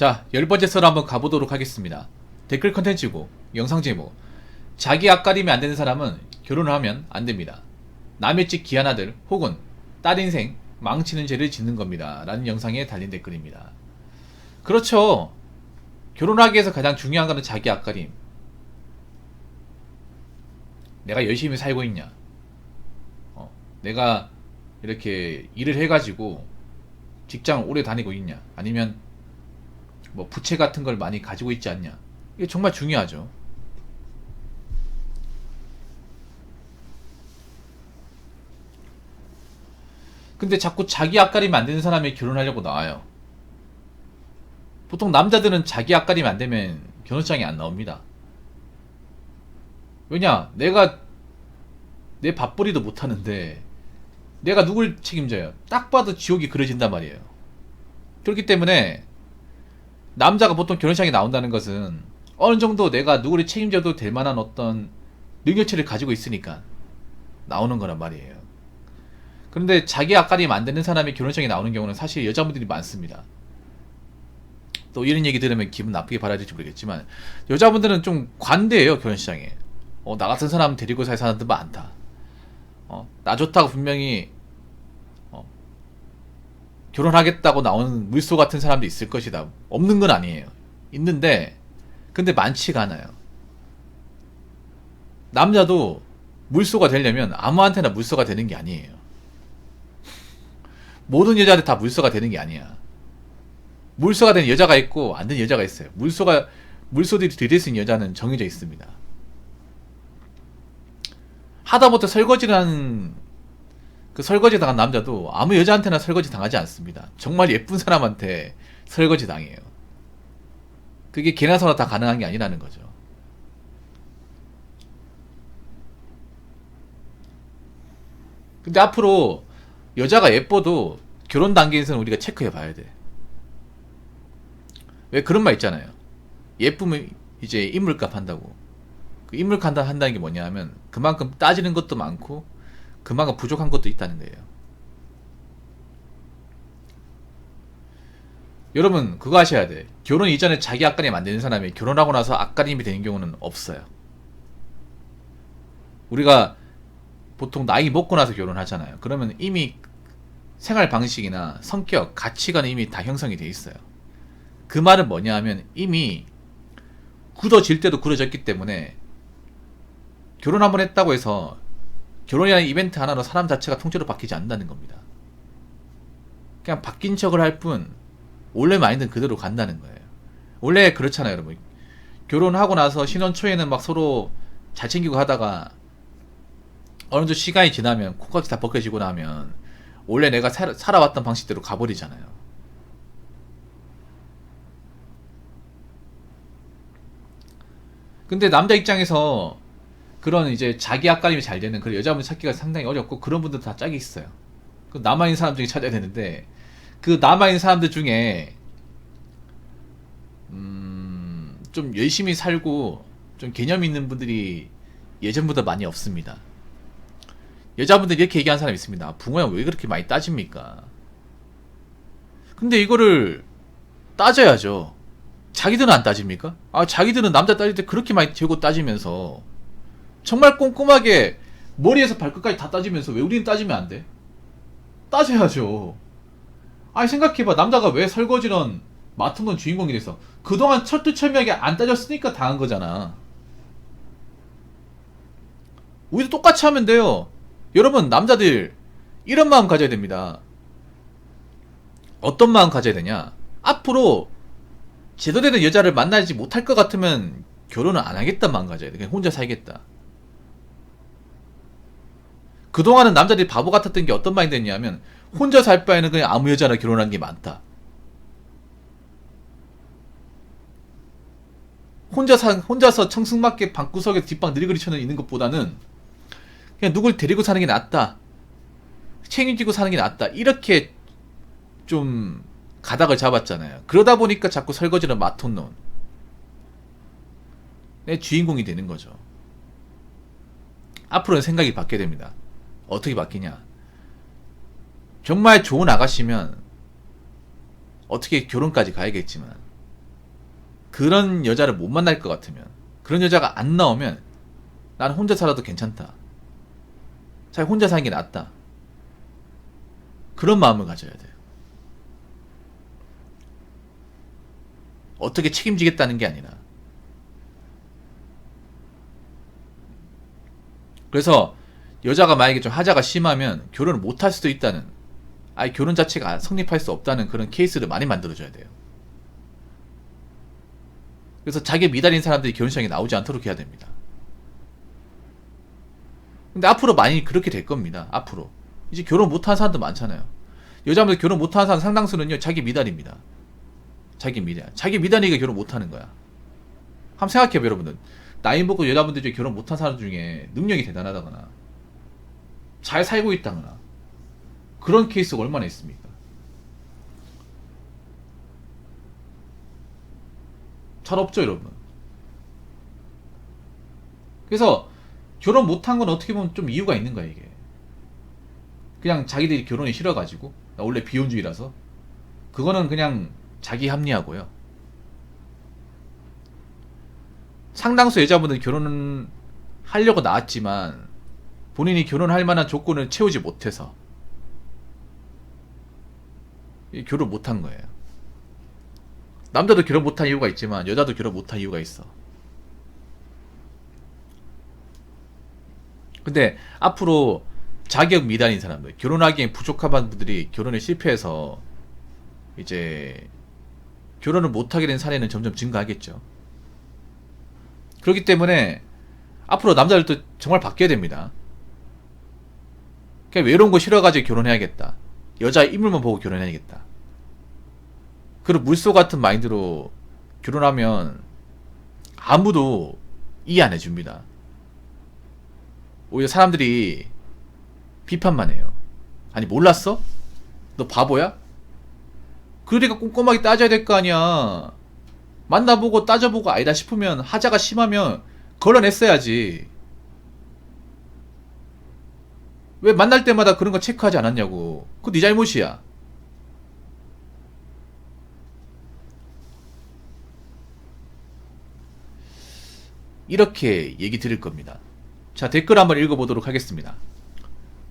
자, 10번째 썰 한번 가보도록 하겠습니다. 댓글 컨텐츠고 영상 제목, 자기 앞가림이 안되는 사람은 결혼을 하면 안됩니다. 남의 집 귀한 아들 혹은 딸 인생 망치는 죄를 짓는 겁니다 라는 영상에 달린 댓글입니다. 그렇죠. 결혼하기 위해서 가장 중요한 거는 자기 앞가림. 내가 열심히 살고 있냐, 내가 이렇게 일을 해가지고 직장을 오래 다니고 있냐, 아니면 뭐 부채 같은 걸 많이 가지고 있지 않냐. 이게 정말 중요하죠. 근데 자꾸 자기 앞가림 안 되는 사람이 결혼하려고 나와요. 보통 남자들은 자기 앞가림 안 되면 결혼장에 안 나옵니다. 왜냐? 내가 내 밥벌이도 못하는데 내가 누굴 책임져요? 딱 봐도 지옥이 그려진단 말이에요. 그렇기 때문에 남자가 보통 결혼식에 나온다는 것은 어느 정도 내가 누구를 책임져도 될 만한 어떤 능력치를 가지고 있으니까 나오는 거란 말이에요. 그런데 자기 앞가림 안 되는 사람이 결혼식에 나오는 경우는 사실 여자분들이 많습니다. 또 이런 얘기 들으면 기분 나쁘게 받아들일지 모르겠지만 여자분들은 좀 관대해요. 결혼식장에 나 같은 사람 데리고 살 사람들 많다. 나 좋다고 분명히 결혼하겠다고 나오는 물소 같은 사람도 있을 것이다. 없는 건 아니에요. 있는데 근데 많지가 않아요. 남자도 물소가 되려면 아무한테나 물소가 되는 게 아니에요. 모든 여자한테 다 물소가 되는 게 아니야. 물소가 되는 여자가 있고 안 되는 여자가 있어요. 물소들이 들일 수 있는 여자는 정해져 있습니다. 하다못해 설거지를 하는 그 설거지 당한 남자도 아무 여자한테나 설거지 당하지 않습니다. 정말 예쁜 사람한테 설거지 당해요. 그게 개나 소나 다 가능한 게 아니라는 거죠. 근데 앞으로 여자가 예뻐도 결혼 단계에서는 우리가 체크해 봐야 돼. 왜 그런 말 있잖아요. 예쁘면 이제 인물값 한다고. 그 인물값 한다는 게 뭐냐 하면 그만큼 따지는 것도 많고 그만큼 부족한 것도 있다는 거예요. 여러분 그거 아셔야 돼. 결혼 이전에 자기 앞가림 안 되는 사람이 결혼하고 나서 앞가림이 되는 경우는 없어요. 우리가 보통 나이 먹고 나서 결혼하잖아요. 그러면 이미 생활 방식이나 성격, 가치관이 이미 다 형성이 돼 있어요. 그 말은 뭐냐 하면 이미 굳어질 때도 굳어졌기 때문에 결혼 한번 했다고 해서 결혼이라는 이벤트 하나로 사람 자체가 통째로 바뀌지 않는다는 겁니다. 그냥 바뀐 척을 할 뿐 원래 마인드는 그대로 간다는 거예요. 원래 그렇잖아요, 여러분. 결혼하고 나서 신혼 초에는 막 서로 잘 챙기고 하다가 어느 정도 시간이 지나면 콩깍지 다 벗겨지고 나면 원래 내가 살아왔던 방식대로 가버리잖아요. 근데 남자 입장에서 그런 이제 자기 앞가림이 잘 되는 그런 여자분 찾기가 상당히 어렵고 그런 분들 다 짝이 있어요. 그 남아있는 사람 중에 찾아야 되는데 그 남아있는 사람들 중에 좀 열심히 살고 좀 개념 있는 분들이 예전보다 많이 없습니다. 여자분들이 이렇게 얘기하는 사람이 있습니다. 붕어야 왜 그렇게 많이 따집니까? 근데 이거를 따져야죠. 자기들은 안 따집니까? 자기들은 남자 따질 때 그렇게 많이 재고 따지면서 정말 꼼꼼하게 머리에서 발끝까지 다 따지면서 왜 우리는 따지면 안 돼? 따져야죠. 아니 생각해봐. 남자가 왜 설거지런 맡은 건 주인공이 돼서 그동안 철두철미하게 안 따졌으니까 당한 거잖아. 우리도 똑같이 하면 돼요. 여러분 남자들 이런 마음 가져야 됩니다. 어떤 마음 가져야 되냐? 앞으로 제대로 된 여자를 만나지 못할 것 같으면 결혼을 안 하겠다는 마음 가져야 돼. 그냥 혼자 살겠다. 그동안은 남자들이 바보 같았던 게 어떤 마인드였냐면 혼자 살 바에는 그냥 아무 여자나 결혼하는 게 많다. 혼자서 청승맞게 방구석에 뒷방 느리거리 쳐는 있는 것보다는 그냥 누굴 데리고 사는 게 낫다. 책임지고 사는 게 낫다. 이렇게 좀 가닥을 잡았잖아요. 그러다 보니까 자꾸 설거지를 맡아놓은 내 주인공이 되는 거죠. 앞으로는 생각이 바뀌어야 됩니다. 어떻게 바뀌냐? 정말 좋은 아가씨면 어떻게 결혼까지 가야겠지만 그런 여자를 못 만날 것 같으면, 그런 여자가 안 나오면 나는 혼자 살아도 괜찮다. 차라리 혼자 사는 게 낫다. 그런 마음을 가져야 돼요. 어떻게 책임지겠다는 게 아니라. 그래서 여자가 만약에 좀 하자가 심하면 결혼을 못 할 수도 있다는, 아예 결혼 자체가 성립할 수 없다는 그런 케이스를 많이 만들어줘야 돼요. 그래서 자기 미달인 사람들이 결혼식장에 나오지 않도록 해야 됩니다. 근데 앞으로 많이 그렇게 될 겁니다. 앞으로 이제 결혼 못하는 사람도 많잖아요. 여자분들 결혼 못하는 사람 상당수는요, 자기 미달입니다. 자기 미달. 자기 미달이니까 결혼 못하는 거야. 한번 생각해봐요, 여러분들. 나이 먹고 여자분들 중에 결혼 못한 사람 중에 능력이 대단하다거나 잘 살고 있다거나 그런 케이스가 얼마나 있습니까? 잘 없죠, 여러분. 그래서 결혼 못한 건 어떻게 보면 좀 이유가 있는 거야, 이게. 그냥 자기들이 결혼이 싫어가지고, 나 원래 비혼주의라서. 그거는 그냥 자기 합리하고요. 상당수 여자분들 결혼은 하려고 나왔지만 본인이 결혼할 만한 조건을 채우지 못해서 결혼 못한 거예요. 남자도 결혼 못한 이유가 있지만 여자도 결혼 못한 이유가 있어. 근데 앞으로 자격 미달인 사람들, 결혼하기엔 부족한 분들이 결혼에 실패해서 이제 결혼을 못하게 된 사례는 점점 증가하겠죠. 그렇기 때문에 앞으로 남자들도 정말 바뀌어야 됩니다. 그냥 외로운 거 싫어가지고 결혼해야겠다. 여자 인물만 보고 결혼해야겠다. 그리고 물소 같은 마인드로 결혼하면 아무도 이해 안 해줍니다. 오히려 사람들이 비판만 해요. 아니 몰랐어? 너 바보야? 그러니까 꼼꼼하게 따져야 될 거 아니야. 만나보고 따져보고 아니다 싶으면, 하자가 심하면 걸러냈어야지. 왜 만날 때마다 그런 거 체크하지 않았냐고. 그거 네 잘못이야. 이렇게 얘기 드릴 겁니다. 자, 댓글 한번 읽어보도록 하겠습니다.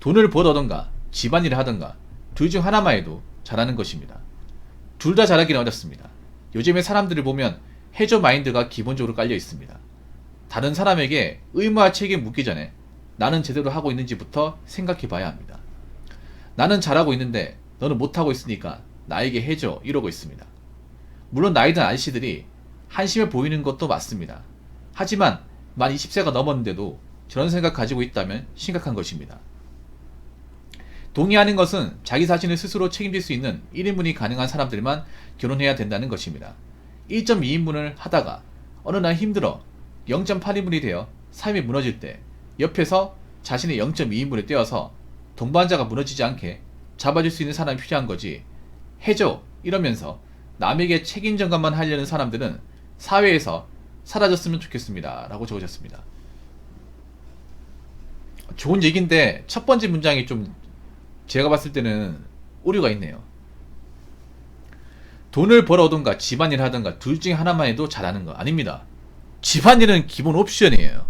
돈을 벌어던가 집안일을 하던가 둘 중 하나만 해도 잘하는 것입니다. 둘 다 잘하기는 어렵습니다. 요즘의 사람들을 보면 해줘 마인드가 기본적으로 깔려 있습니다. 다른 사람에게 의무와 책임 묻기 전에 나는 제대로 하고 있는지부터 생각해 봐야 합니다. 나는 잘하고 있는데 너는 못하고 있으니까 나에게 해줘, 이러고 있습니다. 물론 나이 든 아저씨들이 한심해 보이는 것도 맞습니다. 하지만 만 20세가 넘었는데도 저런 생각 가지고 있다면 심각한 것입니다. 동의하는 것은 자기 자신을 스스로 책임질 수 있는 1인분이 가능한 사람들만 결혼해야 된다는 것입니다. 1.2인분을 하다가 어느 날 힘들어 0.8인분이 되어 삶이 무너질 때 옆에서 자신의 0.2인분을 떼어서 동반자가 무너지지 않게 잡아줄 수 있는 사람이 필요한 거지. 해줘 이러면서 남에게 책임 전가만 하려는 사람들은 사회에서 사라졌으면 좋겠습니다. 라고 적으셨습니다. 좋은 얘기인데 첫 번째 문장이 좀 제가 봤을 때는 오류가 있네요. 돈을 벌어오던가 집안일 하던가 둘 중에 하나만 해도 잘하는 거 아닙니다. 집안일은 기본 옵션이에요.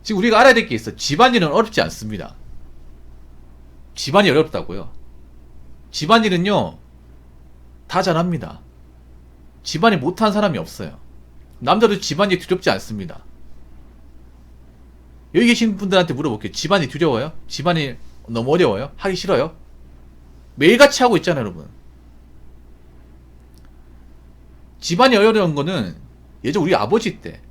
지금 우리가 알아야 될 게 있어. 집안일은 어렵지 않습니다. 집안이 어렵다고요. 집안일은요 다 잘합니다. 집안일 못한 사람이 없어요. 남자도 집안일 두렵지 않습니다. 여기 계신 분들한테 물어볼게요. 집안일 두려워요? 집안일 너무 어려워요? 하기 싫어요? 매일같이 하고 있잖아요, 여러분. 집안이 어려운 거는 예전 우리 아버지 때,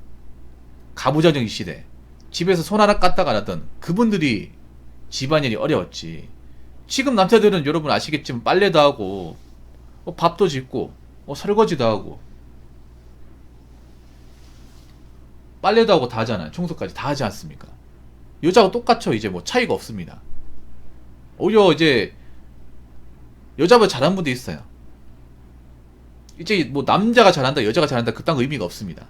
가부장적 시대, 집에서 손 하나 까딱 안 하던 그분들이 집안일이 어려웠지. 지금 남자들은 여러분 아시겠지만 빨래도 하고, 밥도 짓고, 설거지도 하고, 빨래도 하고 다 하잖아요. 청소까지 다 하지 않습니까? 여자하고 똑같죠. 이제 뭐 차이가 없습니다. 오히려 이제 여자보다 잘하는 분도 있어요. 이제 뭐 남자가 잘한다, 여자가 잘한다 그딴 의미가 없습니다.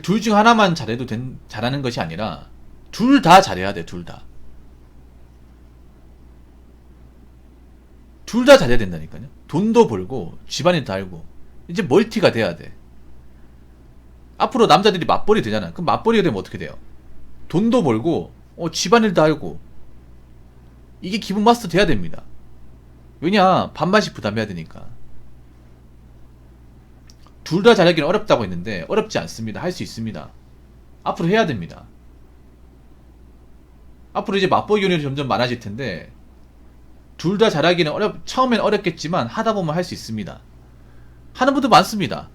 둘 중 하나만 잘해도 잘하는 것이 아니라 둘 다 잘해야 돼. 둘 다. 둘 다 잘해야 된다니까요. 돈도 벌고 집안일도 알고 이제 멀티가 돼야 돼. 앞으로 남자들이 맞벌이 되잖아. 그럼 맞벌이가 되면 어떻게 돼요? 돈도 벌고 집안일도 알고 이게 기본 마스터 돼야 됩니다. 왜냐, 반반씩 부담해야 되니까. 둘 다 잘하기는 어렵다고 했는데 어렵지 않습니다. 할 수 있습니다. 앞으로 해야 됩니다. 앞으로 이제 맞벌이 결혼이 점점 많아질 텐데 둘 다 잘하기는 처음엔 어렵겠지만 하다 보면 할 수 있습니다. 하는 분도 많습니다.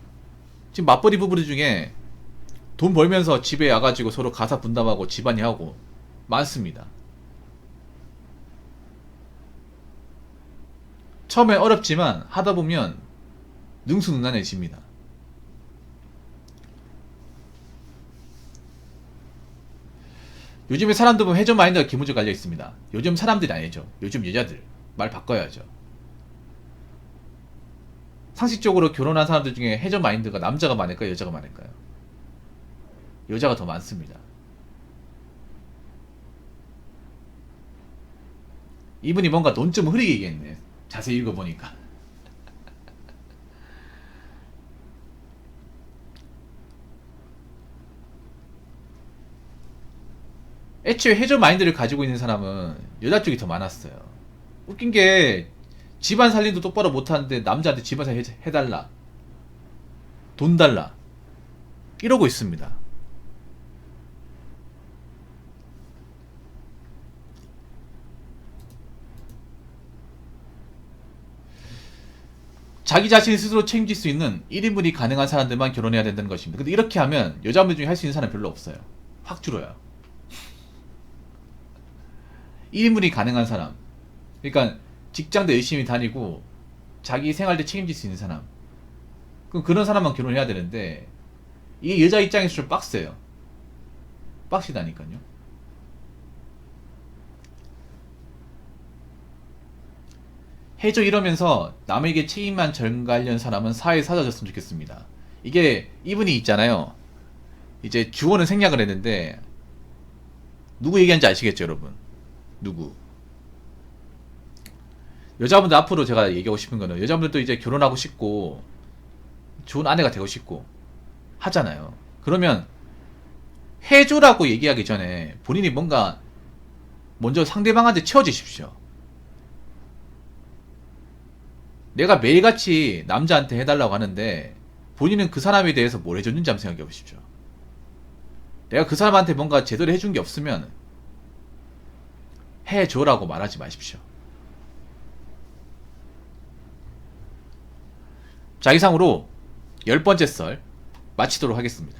지금 맞벌이 부부들 중에 돈 벌면서 집에 와가지고 서로 가사 분담하고 집안일 하고 많습니다. 처음엔 어렵지만 하다 보면 능수능란해집니다. 요즘에 사람들 보면 해저 마인드가 기본적으로 깔려 있습니다. 요즘 사람들이 아니죠. 요즘 여자들 말 바꿔야죠. 상식적으로 결혼한 사람들 중에 해저 마인드가 남자가 많을까요? 여자가 많을까요? 여자가 더 많습니다. 이분이 뭔가 논점을 흐리게 얘기했네. 자세히 읽어보니까. 애초에 해저 마인드를 가지고 있는 사람은 여자 쪽이 더 많았어요. 웃긴 게 집안 살림도 똑바로 못하는데 남자한테 집안 살림 해달라, 돈 달라 이러고 있습니다. 자기 자신이 스스로 책임질 수 있는 1인분이 가능한 사람들만 결혼해야 된다는 것입니다. 근데 이렇게 하면 여자분들 중에 할 수 있는 사람 별로 없어요. 확 줄어요. 1인분이 가능한 사람, 그러니까 직장도 열심히 다니고 자기 생활도 책임질 수 있는 사람, 그럼 그런 사람만 결혼해야 되는데 이게 여자 입장에서 좀 빡세요. 빡시다니까요. 해줘 이러면서 남에게 책임만 전가하려는 사람은 사회에 사라졌으면 좋겠습니다. 이게 이분이 있잖아요. 이제 주어는 생략을 했는데 누구 얘기하는지 아시겠죠, 여러분? 누구? 여자분들 앞으로 제가 얘기하고 싶은 거는 여자분들도 이제 결혼하고 싶고 좋은 아내가 되고 싶고 하잖아요. 그러면 해줘라고 얘기하기 전에 본인이 뭔가 먼저 상대방한테 채워주십시오. 내가 매일같이 남자한테 해달라고 하는데 본인은 그 사람에 대해서 뭘 해줬는지 한번 생각해 보십시오. 내가 그 사람한테 뭔가 제대로 해준 게 없으면 해줘라고 말하지 마십시오. 자, 이상으로 10번째 썰 마치도록 하겠습니다.